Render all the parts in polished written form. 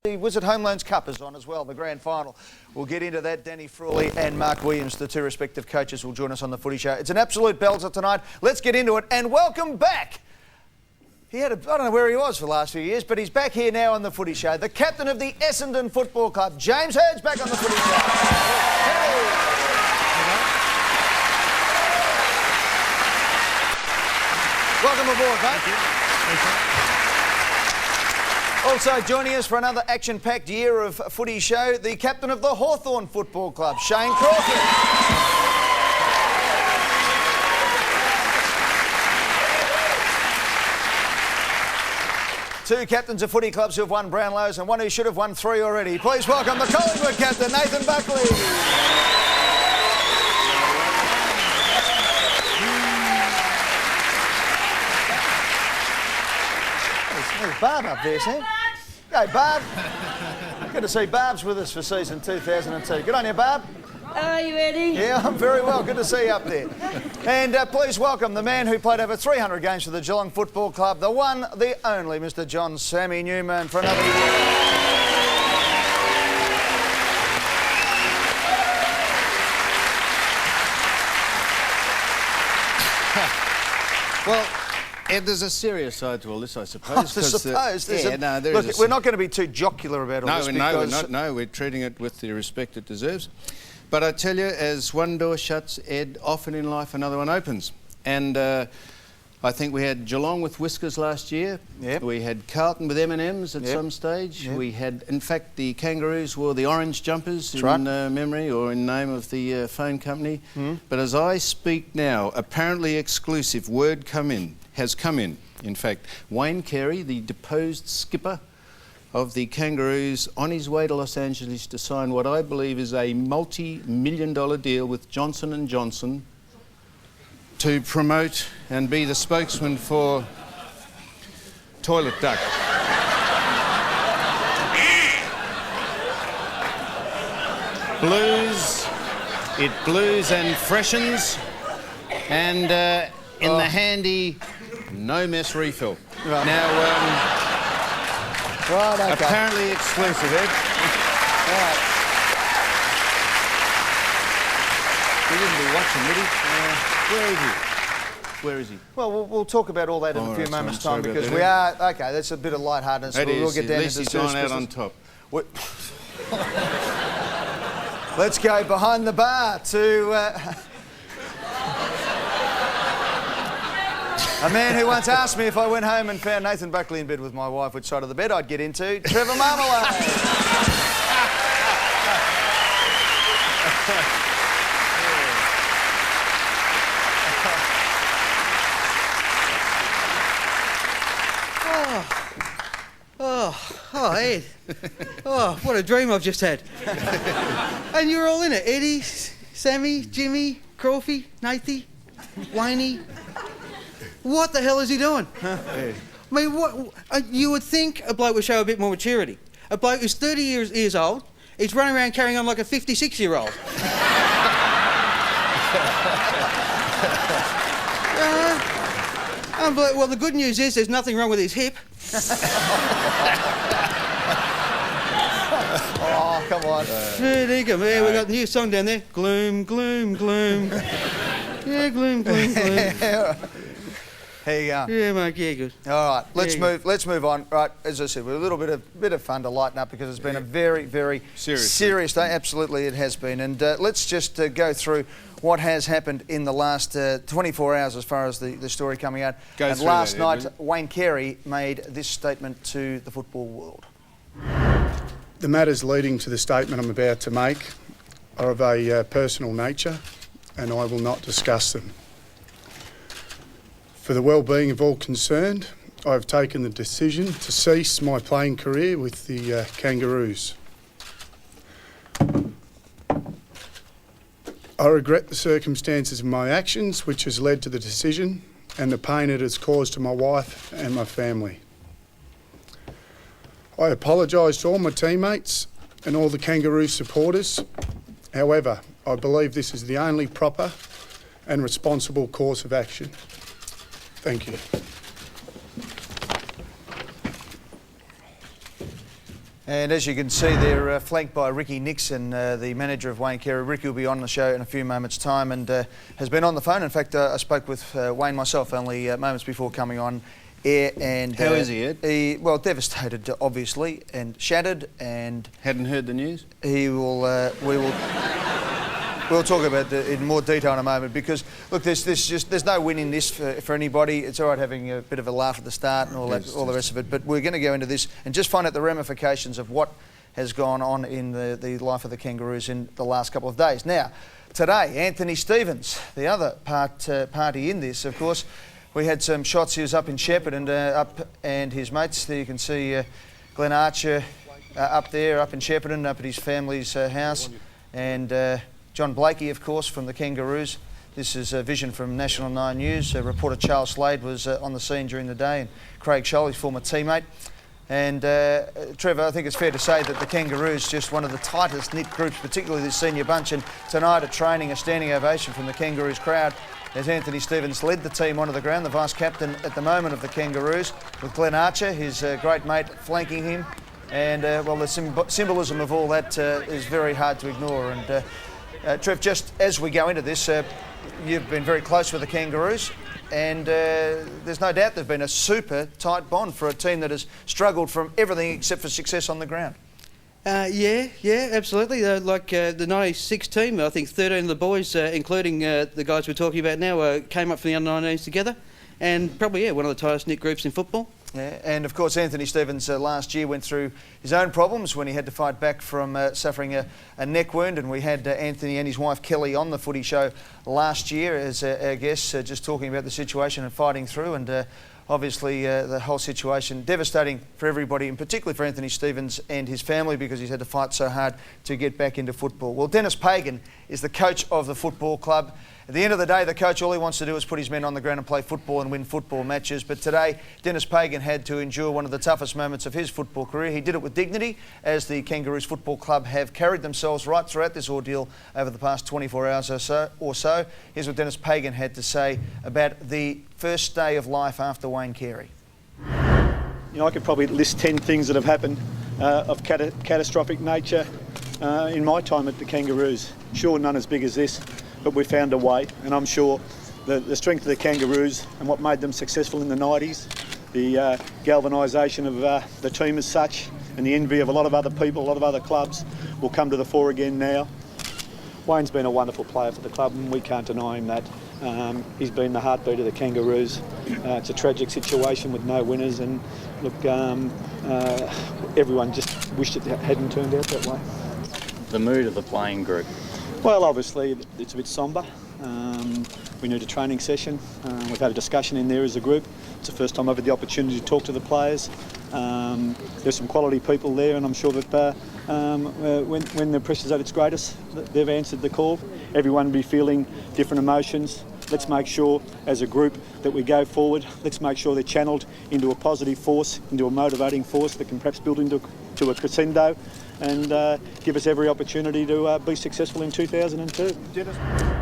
The Wizard Home Loans Cup is on as well, the grand final. We'll get into that. Danny Frawley and Mark Williams, the two respective coaches, will join us on the Footy Show. It's an absolute belter tonight. Let's get into it and welcome back. I don't know where he was for the last few years, but he's back here now on the Footy Show. The captain of the Essendon Football Club, James Hurd's back on the Footy Show. Welcome aboard, mate. Thank you. Also joining us for another action-packed year of Footy Show, the captain of the Hawthorn Football Club, Shane Crawford. Two captains of footy clubs who have won Brownlows and one who should have won 3 already. Please welcome the Collingwood captain, Nathan Buckley. There's Barb up there, Sam. Go, Barb. Good to see Barb's with us for season 2002. Good on you, Barb. Are you ready? Yeah, I'm very well. Good to see you up there. And please welcome the man who played over 300 games for the Geelong Football Club, the one, the only, Mr. John Sammy Newman, for another year. Well, Ed, there's a serious side to all this, I suppose. I suppose. There Look, is we're not going to be too jocular about all this. No, we're not. No, we're treating it with the respect it deserves. But I tell you, as one door shuts, Ed, often in life another one opens. And I think we had Geelong with Whiskers last year. Yep. We had Carlton with M&Ms at some stage. Yep. We had, in fact, the Kangaroos wore the orange jumpers That's in right. memory or in name of the phone company. But as I speak now, apparently exclusive word has come in fact, Wayne Carey, the deposed skipper of the Kangaroos, on his way to Los Angeles to sign what I believe is a multi-million-dollar deal with Johnson & Johnson to promote and be the spokesman for toilet duck. It blues and freshens, and in the handy no mess refill. Right. Now, Right, okay. apparently exclusive, Ed. Right. He wouldn't be watching, would he? Where is he? Where is he? Well, we'll talk about all that in a few moments' time because we are... OK, that's a bit of lightheartedness. We'll get down At least into he's gone serious out on business. top. Let's go behind the bar to... a man who once asked me if I went home and found Nathan Buckley in bed with my wife, which side of the bed I'd get into, Trevor Marmalade. Oh, Ed. Oh, what a dream I've just had. And you're all in it. Eddie, Sammy, Jimmy, Crawfy, Nathy, Wayne. What the hell is he doing? I mean, what you would think a bloke would show a bit more maturity. A bloke who's 30 years old, he's running around carrying on like a 56-year-old. Well, the good news is there's nothing wrong with his hip. Oh, come on. There you go. Yeah, we got a new song down there. Gloom, gloom, gloom. Yeah, gloom, gloom, gloom. Here you go. Yeah, mate, yeah, good. All right, let's move on. Right, as I said, we're a little bit of fun to lighten up because it's been a very, very serious day. Absolutely, it has been. And let's just go through what has happened in the last 24 hours as far as the story coming out. And last night, Wayne Carey made this statement to the football world. The matters leading to the statement I'm about to make are of a personal nature, and I will not discuss them. For the well-being of all concerned, I have taken the decision to cease my playing career with the Kangaroos. I regret the circumstances of my actions, which has led to the decision and the pain it has caused to my wife and my family. I apologise to all my teammates and all the Kangaroo supporters. However, I believe this is the only proper and responsible course of action. Thank you. And as you can see, they're flanked by Ricky Nixon, the manager of Wayne Carey. Ricky will be on the show in a few moments' time and has been on the phone. In fact, I spoke with Wayne myself only moments before coming on air. And how is he, Ed? Well, devastated, obviously, and shattered. And hadn't heard the news. He will. We'll talk about it in more detail in a moment because, look, there's no win in this for anybody. It's all right having a bit of a laugh at the start and all the rest of it, but we're going to go into this and just find out the ramifications of what has gone on in the life of the Kangaroos in the last couple of days. Now, today, Anthony Stevens, the other party in this, of course, we had some shots. He was up in Shepparton and his mates. There you can see Glenn Archer up there, up in Shepparton, up at his family's house, and John Blakey, of course, from the Kangaroos. This is a vision from National 9 News. Reporter Charles Slade was on the scene during the day, and Craig Scholl, his former teammate. And Trevor, I think it's fair to say that the Kangaroos, just one of the tightest knit groups, particularly this senior bunch. And tonight at training, a standing ovation from the Kangaroos crowd as Anthony Stevens led the team onto the ground, the vice-captain at the moment of the Kangaroos, with Glenn Archer, his great mate, flanking him. And, well, the symbolism of all that is very hard to ignore. And Trev, just as we go into this, you've been very close with the Kangaroos, and there's no doubt there's been a super tight bond for a team that has struggled from everything except for success on the ground. Yeah, absolutely. Like the 96 team, I think 13 of the boys, including the guys we're talking about now, came up from the under-19s together, and probably, one of the tightest knit groups in football. Yeah, and of course Anthony Stevens last year went through his own problems when he had to fight back from suffering a neck wound, and we had Anthony and his wife Kelly on the Footy Show last year as our guests, just talking about the situation and fighting through, and obviously the whole situation devastating for everybody, and particularly for Anthony Stevens and his family, because he's had to fight so hard to get back into football. Well, Dennis Pagan is the coach of the football club. At the end of the day, the coach, all he wants to do is put his men on the ground and play football and win football matches. But today, Dennis Pagan had to endure one of the toughest moments of his football career. He did it with dignity, as the Kangaroos Football Club have carried themselves right throughout this ordeal over the past 24 hours or so. Here's what Dennis Pagan had to say about the first day of life after Wayne Carey. You know, I could probably list 10 things that have happened of catastrophic nature in my time at the Kangaroos. Sure, none as big as this, but we found a way, and I'm sure the strength of the Kangaroos and what made them successful in the 90s, the galvanisation of the team as such, and the envy of a lot of other people, a lot of other clubs, will come to the fore again now. Wayne's been a wonderful player for the club, and we can't deny him that. He's been the heartbeat of the Kangaroos. It's a tragic situation with no winners, and look, everyone just wished it hadn't turned out that way. The mood of the playing group. Well, obviously it's a bit sombre. We need a training session. We've had a discussion in there as a group. It's the first time I've had the opportunity to talk to the players. There's some quality people there, and I'm sure that when the pressure's at its greatest, they've answered the call. Everyone will be feeling different emotions. Let's make sure as a group that we go forward. Let's make sure they're channelled into a positive force, into a motivating force that can perhaps build into a crescendo and give us every opportunity to be successful in 2002.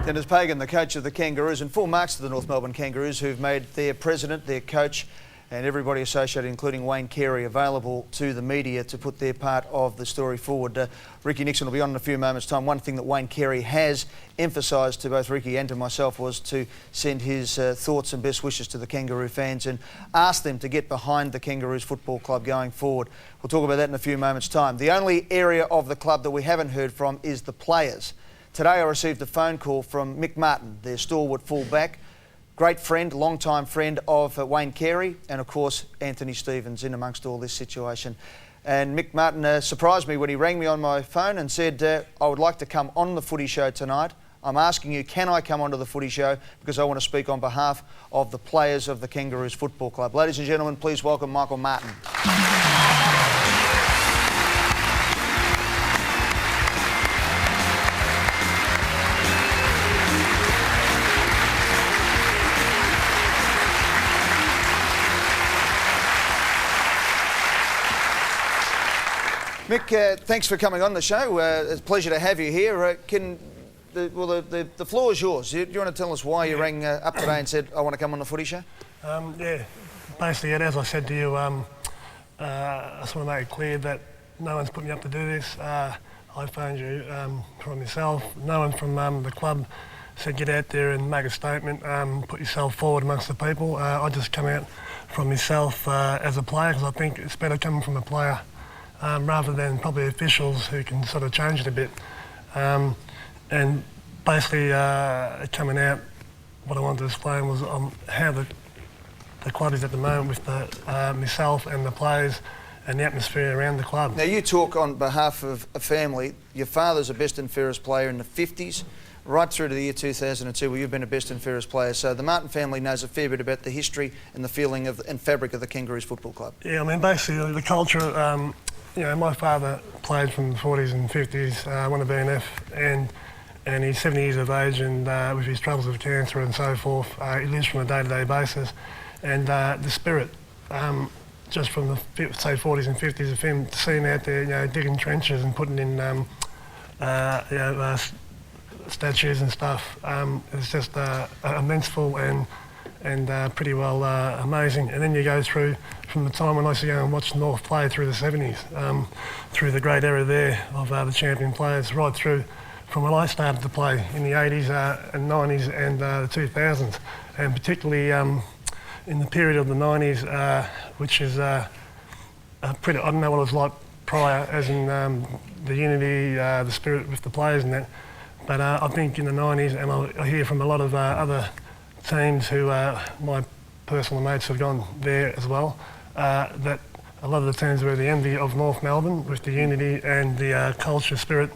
Dennis Pagan, the coach of the Kangaroos, and full marks to the North Melbourne Kangaroos, who've made their president, their coach, and everybody associated, including Wayne Carey, available to the media to put their part of the story forward. Ricky Nixon will be on in a few moments' time. One thing that Wayne Carey has emphasised to both Ricky and to myself was to send his thoughts and best wishes to the Kangaroo fans and ask them to get behind the Kangaroos Football Club going forward. We'll talk about that in a few moments' time. The only area of the club that we haven't heard from is the players. Today I received a phone call from Mick Martyn, their stalwart full-back, great friend, long-time friend of Wayne Carey, and of course Anthony Stevens in amongst all this situation. And Mick Martyn surprised me when he rang me on my phone and said, I would like to come on the Footy Show tonight. I'm asking you, can I come onto the Footy Show, because I want to speak on behalf of the players of the Kangaroos Football Club. Ladies and gentlemen, please welcome Michael Martyn. Mick, thanks for coming on the show. It's a pleasure to have you here. The floor is yours. Do you want to tell us why you rang up today and said, I want to come on the Footy Show? Yeah, basically, as I said to you, I just want to make it clear that no one's put me up to do this. I phoned you from myself. No one from the club said get out there and make a statement, put yourself forward amongst the people. I just come out from myself as a player, because I think it's better coming from a player rather than probably officials who can sort of change it a bit. And basically coming out, what I wanted to explain was how the club is at the moment with myself and the players and the atmosphere around the club. Now, you talk on behalf of a family. Your father's a best and fairest player in the 50s, right through to the year 2002, where you've been a best and fairest player. So the Martyn family knows a fair bit about the history and the feeling and fabric of the Kangaroos Football Club. Yeah, I mean, basically the culture, you know, my father played from the 40s and 50s, won a BNF, and he's 70 years of age, and with his troubles with cancer and so forth, he lives from a day-to-day basis. And the spirit, just from the, say, 40s and 50s of him, seeing out there, you know, digging trenches and putting in, you know, statues and stuff, it's just immenseful and pretty well amazing. And then you go through from the time when I used to go and watch North play through the 70s, through the great era there of the champion players, right through from when I started to play in the 80s and 90s and the 2000s, and particularly in the period of the 90s, which is pretty, I don't know what it was like prior, as in the unity, the spirit with the players and that, but I think in the 90s, and I hear from a lot of other teams who my personal mates have gone there as well, that a lot of the teams were the envy of North Melbourne with the unity and the culture spirit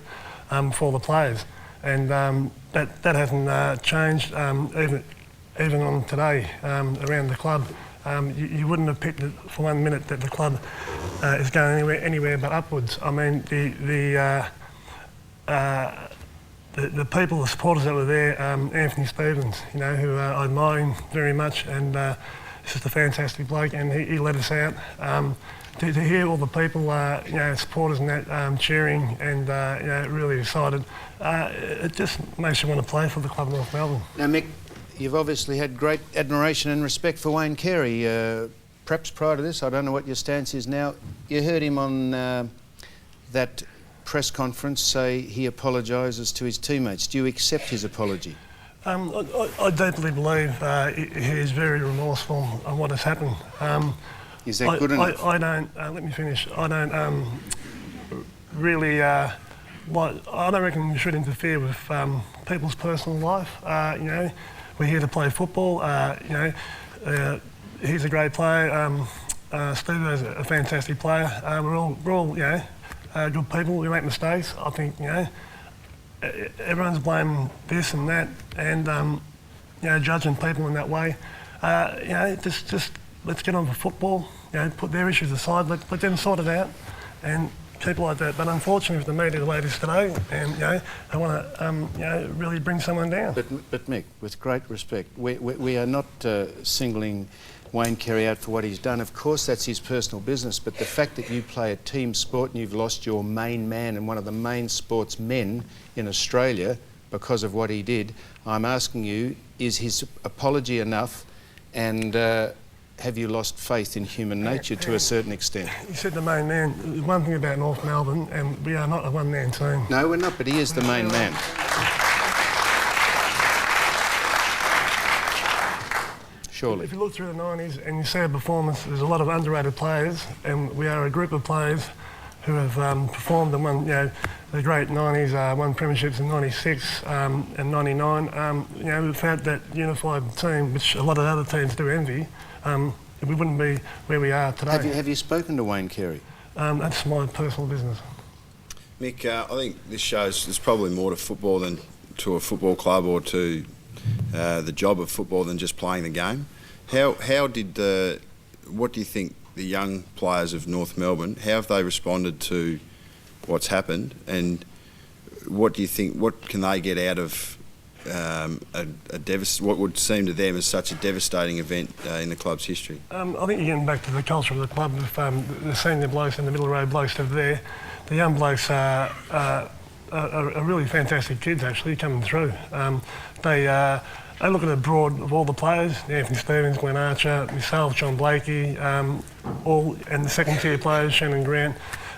for the players, and that hasn't changed even on today around the club. You wouldn't have picked it for 1 minute that the club is going anywhere but upwards. I mean, the people, the supporters that were there, Anthony Stevens, you know, who I admire him very much, and he's just a fantastic bloke, and he let us out. To hear all the people, you know, supporters and that cheering and you know, really excited, it just makes you want to play for the club of North Melbourne. Now, Mick, you've obviously had great admiration and respect for Wayne Carey. Perhaps prior to this, I don't know what your stance is now. You heard him on that press conference say he apologises to his teammates. Do you accept his apology? I deeply believe he is very remorseful on what has happened. Is that good enough? I don't, let me finish. I don't really, I don't reckon we should interfere with people's personal life. You know, we're here to play football. You know, he's a great player. Steve is a fantastic player. We're all, you know, good people. We make mistakes. I think, you know, everyone's blaming this and that, and you know, judging people in that way. You know, just let's get on for football. You know, put their issues aside. Let them sort it out, and people like that. But unfortunately, with the media the way it is today, and you know, they want to you know, really bring someone down. But Mick, with great respect, we are not singling Wayne Carey out for what he's done. Of course, that's his personal business. But the fact that you play a team sport and you've lost your main man and one of the main sportsmen in Australia because of what he did, I'm asking you: is his apology enough? And have you lost faith in human nature to a certain extent? You said the main man. There's one thing about North Melbourne, and we are not a one-man team. No, we're not, but he is the main man. Surely. If you look through the 90s and you see a performance, there's a lot of underrated players, and we are a group of players who have performed and won, you know, the great 90s, won premierships in 96 and 99. You know, we've had that unified team, which a lot of other teams do envy. We wouldn't be where we are today. Have you spoken to Wayne Carey? That's my personal business. Mick, I think this shows there's probably more to football than to a football club or to the job of football than just playing the game. What do you think the young players of North Melbourne, how have they responded to what's happened, and what do you think, what can they get out of what would seem to them as such a devastating event in the club's history? I think you're getting back to the culture of the club with the senior blokes and the middle road blokes that are there. The young blokes are really fantastic kids actually coming through. They look at the broad of all the players: Anthony Stevens, Glenn Archer, myself, John Blakey, all, and the second tier players, Shannon Grant.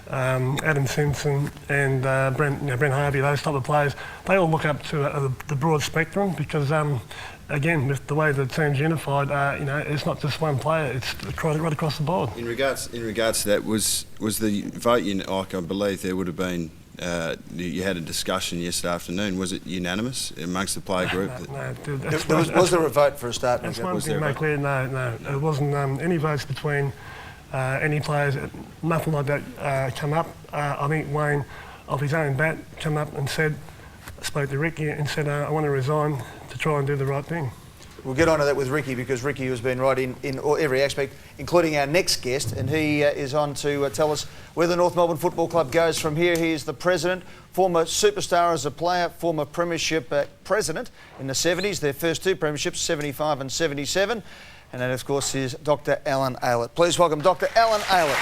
Adam Simpson and Brent Harvey, those type of players, they all look up to the broad spectrum because, again, with the way the team's unified, it's not just one player; it's right across the board. In regards to that, was the vote? I believe there would have been. You had a discussion yesterday afternoon. Was it unanimous amongst the player group? No, Was there a vote for a start? That's one thing to make clear. No, it wasn't any votes between any players. Nothing like that come up. I think Wayne, off his own bat, came up and spoke to Ricky and said, I want to resign to try and do the right thing. We'll get on to that with Ricky because Ricky has been right in every aspect, including our next guest, and he is on to tell us where the North Melbourne Football Club goes from here. He is the president, former superstar as a player, former premiership president in the 70s, their first two premierships, 75 and 77. And that, of course, is Dr. Alan Aylett. Please welcome Dr. Alan Aylett.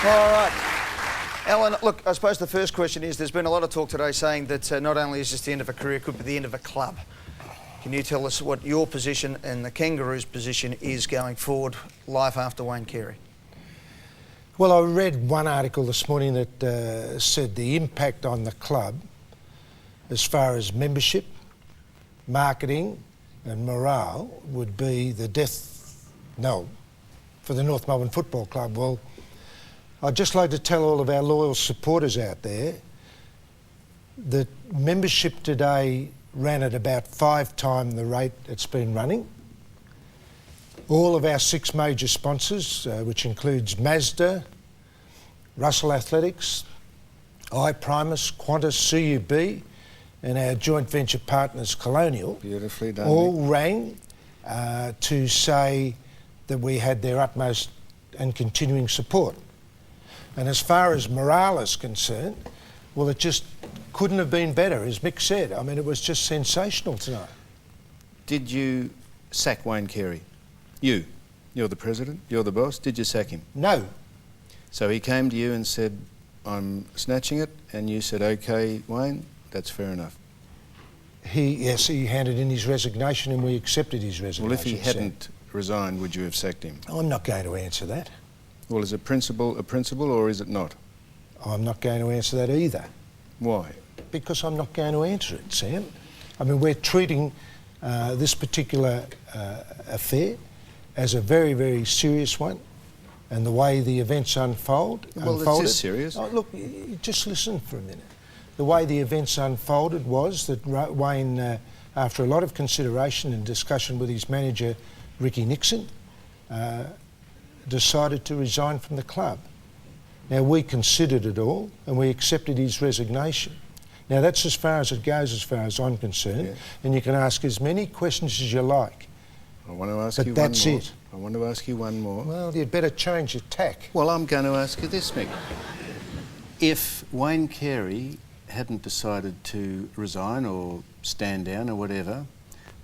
All right. Alan, look, I suppose the first question is, there's been a lot of talk today saying that not only is this the end of a career, it could be the end of a club. Can you tell us what your position and the Kangaroos' position is going forward, life after Wayne Carey? Well, I read one article this morning that said the impact on the club as far as membership, marketing and morale would be the death knell for the North Melbourne Football Club. Well, I'd just like to tell all of our loyal supporters out there that membership today ran at about 5 times the rate it's been running. All of our 6 major sponsors, which includes Mazda, Russell Athletics, iPrimus, Qantas, CUB, and our joint venture partners Colonial, beautifully done, all Mick. rang to say that we had their utmost and continuing support. And as far as morale is concerned, well, it just couldn't have been better, as Mick said. I mean, it was just sensational tonight. Did you sack Wayne Carey? You're the president, you're the boss. Did you sack him? No. So he came to you and said, I'm snatching it, and you said, OK, Wayne, that's fair enough. Yes, he handed in his resignation and we accepted his resignation. Well, if he hadn't resigned, would you have sacked him? I'm not going to answer that. Well, is a principle or is it not? I'm not going to answer that either. Why? Because I'm not going to answer it, Sam. I mean, we're treating this particular affair as a very, very serious one, and the way the events unfolded... Well, it is serious. Oh, look, just listen for a minute. The way the events unfolded was that Wayne, after a lot of consideration and discussion with his manager, Ricky Nixon, decided to resign from the club. Now, we considered it all and we accepted his resignation. Now, that's as far as it goes as far as I'm concerned, yeah. And you can ask as many questions as you like. I want to ask but you that's one more. it. I want to ask you one more. Well, you'd better change your tack. Well, I'm going to ask you this, Mick. If Wayne Carey hadn't decided to resign or stand down or whatever,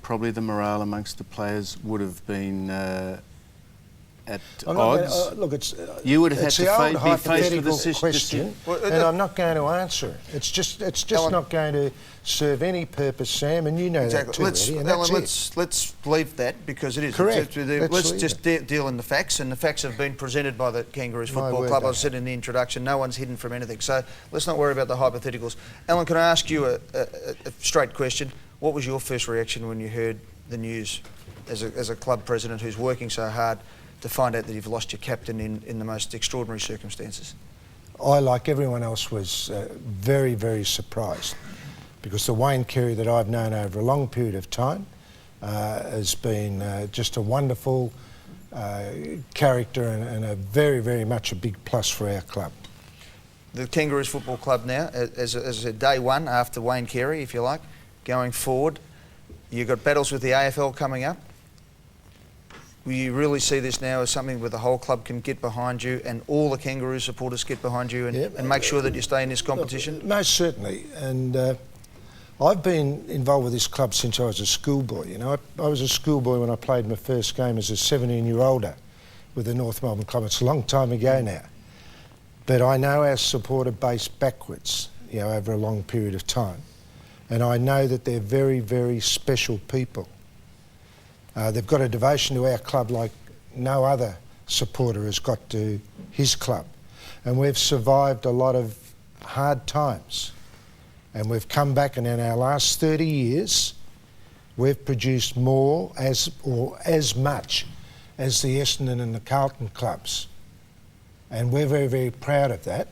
probably the morale amongst the players would have been at odds. Look, it's you would have had it's to the old be faced with hypothetical a question, and I'm not going to answer it. It's just Alan, not going to serve any purpose, Sam, and you know exactly. that too, Eddie, and Alan, that's let's leave that because it is. Correct. Let's just deal in the facts, and the facts have been presented by the Kangaroos Football Club. I said in the introduction, no one's hidden from anything. So let's not worry about the hypotheticals. Alan, can I ask you a straight question? What was your first reaction when you heard the news as a club president who's working so hard to find out that you've lost your captain in the most extraordinary circumstances? I, like everyone else, was very, very surprised because the Wayne Carey that I've known over a long period of time has been just a wonderful character and a very, very much a big plus for our club. The Kangaroos Football Club now, as a day one after Wayne Carey, if you like, going forward, you've got battles with the AFL coming up. Will you really see this now as something where the whole club can get behind you and all the Kangaroo supporters get behind you and make sure that you stay in this competition? Look, most certainly. And I've been involved with this club since I was a schoolboy. You know, I was a schoolboy when I played my first game as a 17-year-older with the North Melbourne club. It's a long time ago now. But I know our supporter base backwards, you know, over a long period of time. And I know that they're very, very special people. They've got a devotion to our club like no other supporter has got to his club. And we've survived a lot of hard times. And we've come back, and in our last 30 years, we've produced more as much as the Essendon and the Carlton clubs. And we're very, very proud of that.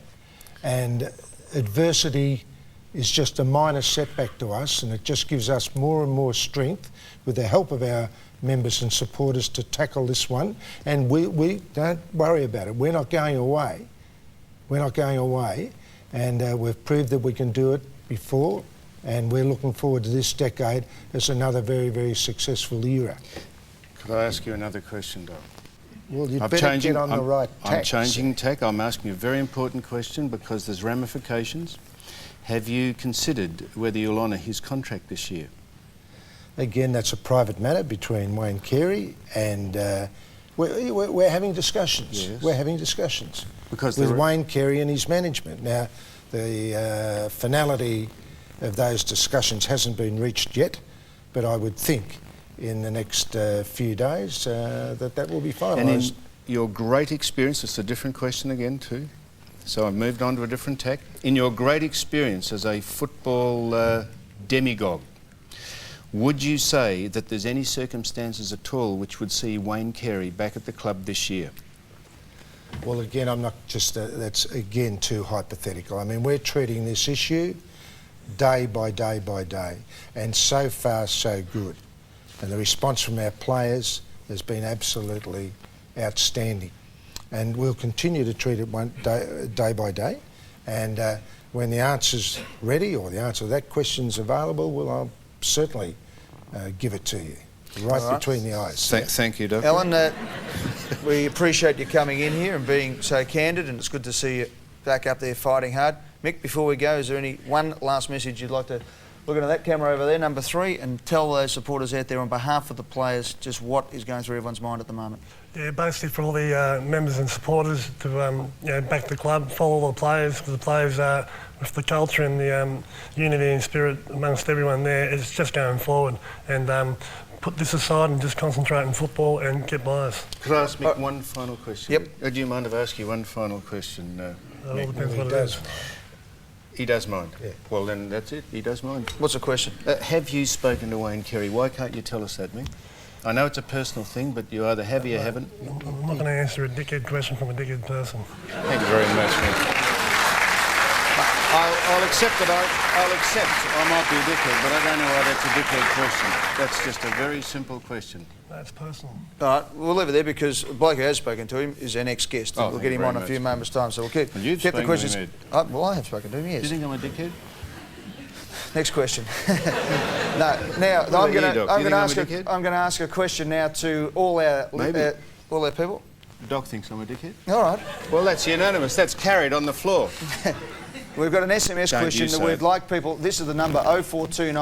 And adversity is just a minor setback to us, and it just gives us more and more strength with the help of our members and supporters to tackle this one. And we don't worry about it. We're not going away. We're not going away. And we've proved that we can do it before, and we're looking forward to this decade as another very, very successful era. Could I ask you another question, Doc? Well, you'd better get on the right tack. I'm changing tack. I'm asking you a very important question because there's ramifications. Have you considered whether you'll honour his contract this year? Again, that's a private matter between Wayne Carey and we're having discussions. Yes. We're having discussions Because with Wayne Carey and his management. Now, the finality of those discussions hasn't been reached yet, but I would think in the next few days that will be finalised. And in your great experience, it's a different question again too, so I've moved on to a different tack. In your great experience as a football demagogue, would you say that there's any circumstances at all which would see Wayne Carey back at the club this year? Well, again, I'm not just, that's again too hypothetical. I mean, we're treating this issue day by day by day, and so far so good. And the response from our players has been absolutely outstanding. And we'll continue to treat it day by day. And when the answer's ready, or the answer to that question's available, well, I'll certainly give it to you, right between the eyes. Thank you, Doc. Alan, we appreciate you coming in here and being so candid, and it's good to see you back up there fighting hard. Mick, before we go, is there any one last message you'd like to look into that camera over there, number 3, and tell those supporters out there on behalf of the players just what is going through everyone's mind at the moment? Yeah, basically for all the members and supporters to back the club, follow all the players, because the players with the culture and the unity and spirit amongst everyone there, it's just going forward. And put this aside and just concentrate on football and get by us. Could I ask Mick one final question? Yep. Do you mind if I ask you one final question, It all Mick? depends what it is. He does mind? Yeah. Well, then that's it. He does mind. What's the question? Have you spoken to Wayne Carey? Why can't you tell us that, Mick? I know it's a personal thing, but you either have or you haven't. I'm not going to answer a dickhead question from a dickhead person. Thank you very much, Mick. I'll accept that. I'll accept I might be a dickhead, but I don't know why that's a dickhead question. That's just a very simple question. That's personal. All right, we'll leave it there because the bloke who has spoken to him is our next guest. Oh, We'll get him on in a few moments' time, so we'll keep Well, you've the spoken questions. to him, Well, I have spoken to him, yes. Do you think I'm a dickhead? Next question. No, now I'm going to ask a question now to all our people. Doc thinks I'm a dickhead. All right. Well, that's unanimous. That's carried on the floor. We've got an SMS Don't question you that say we'd it. like people. This is the number 0429.